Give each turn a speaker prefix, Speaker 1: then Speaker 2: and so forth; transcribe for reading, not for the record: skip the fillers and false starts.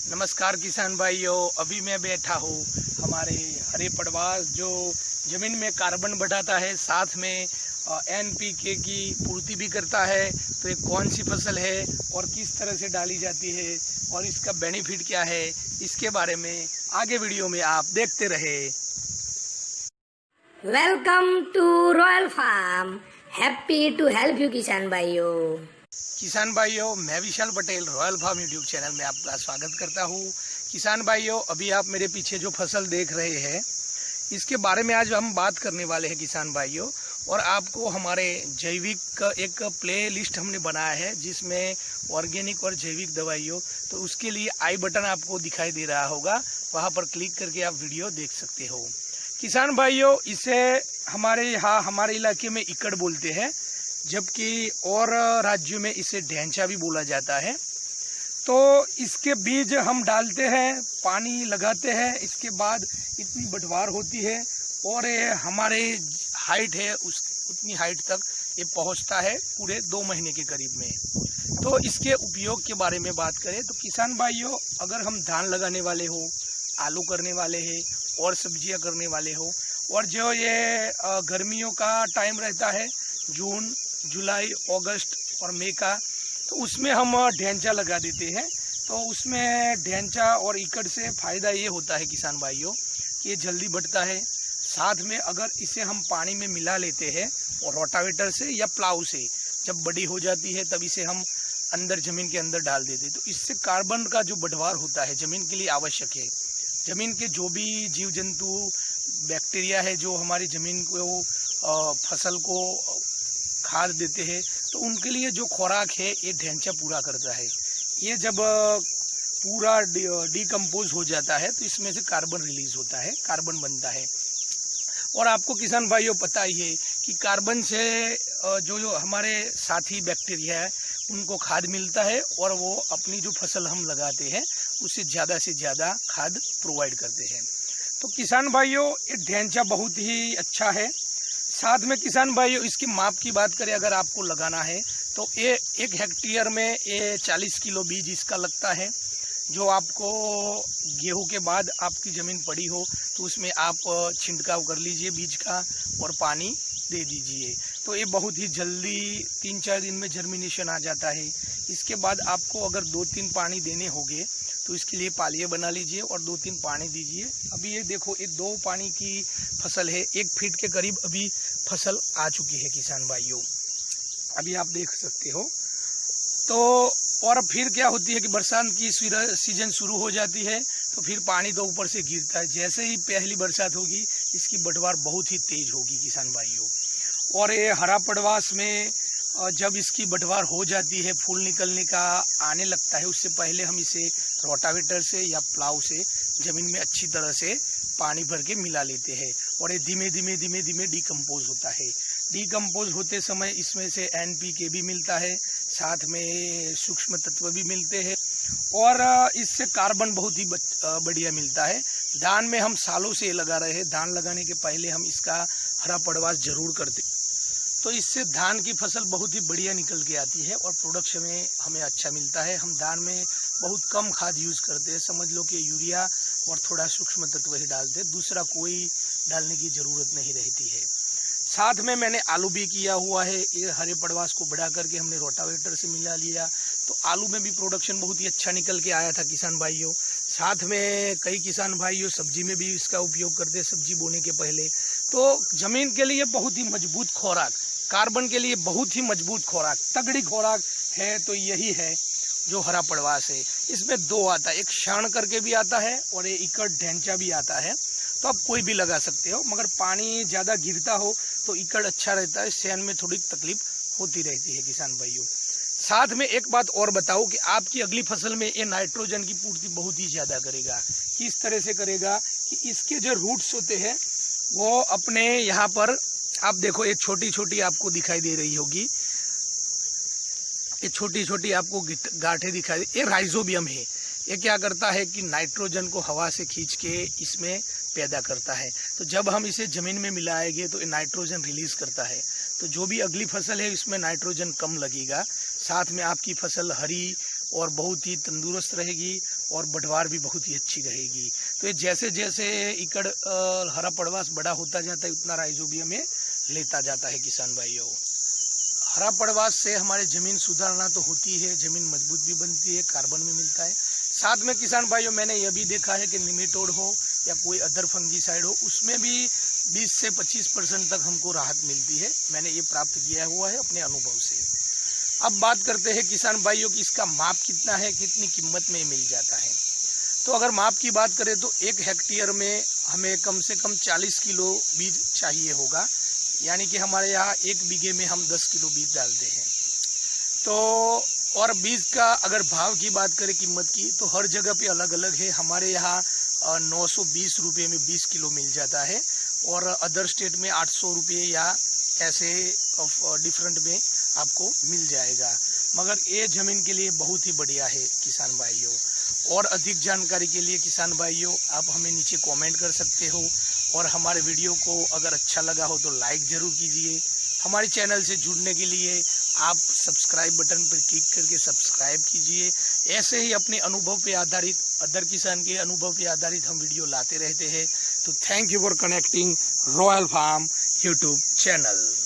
Speaker 1: नमस्कार किसान भाइयों, अभी मैं बैठा हूँ हमारे हरे पड़वास जो ज़मीन में कार्बन बढ़ाता है, साथ में एनपीके की पूर्ति भी करता है। तो ये कौन सी फसल है और किस तरह से डाली जाती है और इसका बेनिफिट क्या है, इसके बारे में आगे वीडियो में आप देखते रहे।
Speaker 2: Welcome to royal farm, happy to help you किसान भाइयों।
Speaker 1: किसान भाइयों, मैं Vishal Patel royal farm YouTube channel में आपका स्वागत करता हूँ। किसान भाइयों, अभी आप मेरे पीछे जो फसल देख रहे हैं, इसके बारे में आज हम बात करने वाले हैं किसान भाइयों। और आपको हमारे जैविक एक प्ले लिस्ट हमने बनाया है जिसमें ऑर्गेनिक और जैविक दवाइयों, तो उसके लिए आई बटन आपको दिखाई दे रहा होगा, वहाँ पर क्लिक करके आप वीडियो देख सकते हो। किसान भाइयों, इसे हमारे यहाँ हमारे इलाके में इकड़ बोलते हैं, जबकि और राज्यों में इसे ढेंचा भी बोला जाता है। तो इसके बीज हम डालते हैं, पानी लगाते हैं, इसके बाद इतनी बढ़वार होती है और ये हमारे हाइट है उतनी हाइट तक ये पहुंचता है पूरे 2 महीने के करीब में। तो इसके उपयोग के बारे में बात करें तो किसान भाइयों, अगर हम धान लगाने वाले हो, आलू करने वाले हैं और सब्जियां करने वाले हो, और जो ये गर्मियों का टाइम रहता है जून, जुलाई, अगस्त और मई का, तो उसमें हम ढेंचा लगा देते हैं। तो उसमें ढेंचा और इकड़ से फ़ायदा ये होता है किसान भाइयों कि ये जल्दी बढ़ता है। साथ में अगर इसे हम पानी में मिला लेते हैं और रोटावेटर से या प्लाऊ से जब बड़ी हो जाती है तब इसे हम अंदर ज़मीन के अंदर डाल देते हैं, तो इससे कार्बन का जो बढ़वार होता है ज़मीन के लिए आवश्यक है। ज़मीन के जो भी जीव जंतु, बैक्टीरिया है जो हमारी ज़मीन को फसल को खाद देते हैं, तो उनके लिए जो खुराक है ये ढेंचा पूरा करता है। ये जब पूरा डिकम्पोज हो जाता है तो इसमें से कार्बन रिलीज होता है, कार्बन बनता है। और आपको किसान भाइयों पता ही है कि कार्बन से जो हमारे साथी बैक्टीरिया है उनको खाद मिलता है और वो अपनी जो फसल हम लगाते हैं उससे ज़्यादा खाद प्रोवाइड करते हैं। तो किसान भाइयों, ये ढेंचा बहुत ही अच्छा है। साथ में किसान भाइयों, इसकी माप की बात करें, अगर आपको लगाना है तो ये 1 हेक्टेयर में ये 40 किलो बीज इसका लगता है। जो आपको गेहूं के बाद आपकी ज़मीन पड़ी हो तो उसमें आप छिड़काव कर लीजिए बीज का और पानी दे दीजिए, तो ये बहुत ही जल्दी 3-4 दिन में जर्मिनेशन आ जाता है। इसके बाद आपको अगर 2-3 पानी देने होंगे तो इसके लिए पालिये बना लीजिए और 2-3 पानी दीजिए। अभी ये देखो, ये 2 पानी की फसल है, 1 फीट के करीब अभी फसल आ चुकी है किसान भाइयों, अभी आप देख सकते हो। तो और फिर क्या होती है कि बरसात की सीजन शुरू हो जाती है तो फिर पानी तो ऊपर से गिरता है। जैसे ही पहली बरसात होगी इसकी बढ़वार बहुत ही तेज होगी किसान भाइयों। और ये हरा पड़वास में जब इसकी बढ़वार हो जाती है, फूल निकलने का आने लगता है, उससे पहले हम इसे रोटावेटर से या प्लाऊ से ज़मीन में अच्छी तरह से पानी भर के मिला लेते हैं और ये धीमे धीमे डिकम्पोज होता है। डिकम्पोज होते समय इसमें से एनपीके भी मिलता है, साथ में सूक्ष्म तत्व भी मिलते हैं और इससे कार्बन बहुत ही बढ़िया मिलता है। धान में हम सालों से लगा रहे हैं, धान लगाने के पहले हम इसका हरा पड़वास जरूर करते, तो इससे धान की फसल बहुत ही बढ़िया निकल के आती है और प्रोडक्शन में हमें अच्छा मिलता है। हम धान में बहुत कम खाद यूज़ करते हैं, समझ लो कि यूरिया और थोड़ा सूक्ष्म तत्व ही डालते हैं, दूसरा कोई डालने की ज़रूरत नहीं रहती है। साथ में मैंने आलू भी किया हुआ है, ये हरे पड़वास को बढ़ा करके हमने रोटावेटर से मिला लिया, तो आलू में भी प्रोडक्शन बहुत ही अच्छा निकल के आया था किसान भाइयों। साथ में कई किसान भाइयों सब्जी में भी इसका उपयोग करते हैं, सब्जी बोने के पहले। तो ज़मीन के लिए बहुत ही मजबूत खुराक, कार्बन के लिए बहुत ही मजबूत खुराक, तगड़ी खुराक है तो यही है जो हरा पड़वास है। इसमें 2 आता है, एक क्षण करके भी आता है और ये इकड़ ढेंचा भी आता है। तो आप कोई भी लगा सकते हो, मगर पानी ज़्यादा गिरता हो तो इकड़ अच्छा रहता है, सेहन में थोड़ी तकलीफ होती रहती है किसान भाइयों। साथ में एक बात और बताओ कि आपकी अगली फसल में ये नाइट्रोजन की पूर्ति बहुत ही ज़्यादा करेगा। किस तरह से करेगा कि इसके जो रूट्स होते हैं वो अपने यहाँ पर, आप देखो ये छोटी छोटी आपको दिखाई दे रही होगी, ये छोटी छोटी आपको गांठें दिखाई, ये राइजोबियम है। ये क्या करता है कि नाइट्रोजन को हवा से खींच के इसमें पैदा करता है। तो जब हम इसे ज़मीन में मिलाएंगे तो ये नाइट्रोजन रिलीज करता है, तो जो भी अगली फसल है इसमें नाइट्रोजन कम लगेगा। साथ में आपकी फसल हरी और बहुत ही तंदुरुस्त रहेगी और बढ़वार भी बहुत ही अच्छी रहेगी। तो ये जैसे जैसे इकड़ हरा पड़वास बड़ा होता जाता है उतना राइजोबियम में लेता जाता है किसान भाइयों। हरा पड़वास से हमारे जमीन सुधारना तो होती है, जमीन मजबूत भी बनती है, कार्बन भी मिलता है। साथ में किसान भाइयों मैंने यह भी देखा है कि निमेटोड हो या कोई अदर फंगीसाइड हो उसमें भी 20 से 25% तक हमको राहत मिलती है। मैंने ये प्राप्त किया हुआ है अपने अनुभव से। अब बात करते हैं किसान भाइयों की इसका माप कितना है, कितनी कीमत में मिल जाता है। तो अगर माप की बात करें तो 1 हेक्टेयर में हमें कम से कम 40 किलो बीज चाहिए होगा, यानी कि हमारे यहाँ 1 बीघे में हम 10 किलो बीज डालते हैं। तो और बीज का अगर भाव की बात करें कीमत की तो हर जगह पे अलग अलग है। हमारे यहाँ 920 रुपये में 20 किलो मिल जाता है और अदर स्टेट में 800 रुपये या ऐसे डिफरेंट में आपको मिल जाएगा। मगर ये जमीन के लिए बहुत ही बढ़िया है किसान भाइयों। और अधिक जानकारी के लिए किसान भाइयों आप हमें नीचे कमेंट कर सकते हो और हमारे वीडियो को अगर अच्छा लगा हो तो लाइक जरूर कीजिए। हमारे चैनल से जुड़ने के लिए आप सब्सक्राइब बटन पर क्लिक करके सब्सक्राइब कीजिए। ऐसे ही अपने अनुभव पे आधारित, अदर किसान के अनुभव पे आधारित हम वीडियो लाते रहते हैं। तो thank you for connecting royal farm YouTube channel.